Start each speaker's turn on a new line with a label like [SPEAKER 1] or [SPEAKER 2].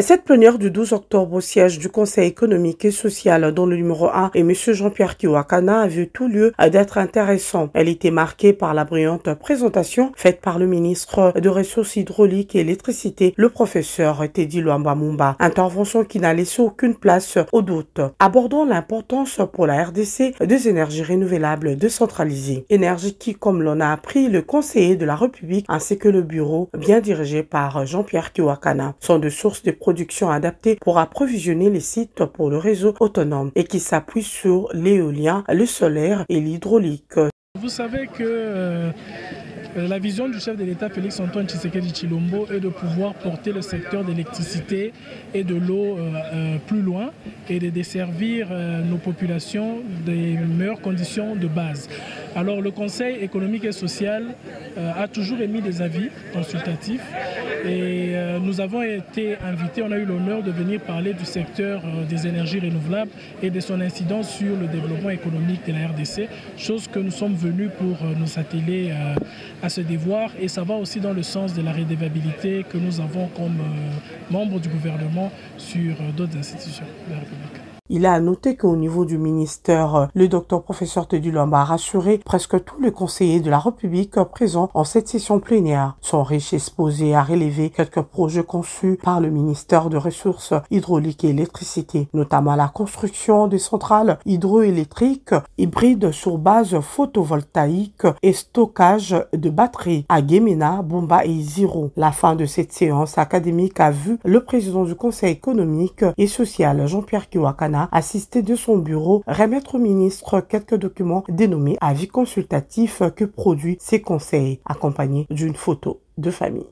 [SPEAKER 1] Cette plénière du 12 octobre au siège du Conseil économique et social, dont le numéro 1 est M. Jean-Pierre Kiwakana, a vu tout lieu d'être intéressant. Elle était marquée par la brillante présentation faite par le ministre de Ressources hydrauliques et électricité, le professeur Teddy Luamba Mumba. Intervention qui n'a laissé aucune place au doute. Abordons l'importance pour la RDC des énergies renouvelables décentralisées. Énergie qui, comme l'on a appris, le conseiller de la République ainsi que le bureau, bien dirigé par Jean-Pierre Kiwakana, sont de sources de production adaptée pour approvisionner les sites pour le réseau autonome et qui s'appuie sur l'éolien, le solaire et l'hydraulique.
[SPEAKER 2] Vous savez que la vision du chef de l'État Félix-Antoine Tshisekedi Tshilombo est de pouvoir porter le secteur de l'électricité et de l'eau plus loin et de desservir nos populations des meilleures conditions de base. Alors le Conseil économique et social a toujours émis des avis consultatifs et nous avons été invités, on a eu l'honneur de venir parler du secteur des énergies renouvelables et de son incidence sur le développement économique de la RDC, chose que nous sommes venus pour nous atteler à ce devoir, et ça va aussi dans le sens de la redevabilité que nous avons comme membres du gouvernement sur d'autres institutions de la République.
[SPEAKER 1] Il a noté qu'au niveau du ministère, le docteur professeur Teddy Luamba a rassuré presque tous les conseillers de la République présents en cette session plénière. Son riche exposé a relevé quelques projets conçus par le ministère de Ressources hydrauliques et électricité, notamment la construction des centrales hydroélectriques hybrides sur base photovoltaïque et stockage de batteries à Gemena, Bumba et Ziro. La fin de cette séance académique a vu le président du Conseil économique et social, Jean-Pierre Kiwakana, assisté de son bureau, remettre au ministre quelques documents dénommés avis consultatifs que produit ses conseils, accompagnés d'une photo de famille.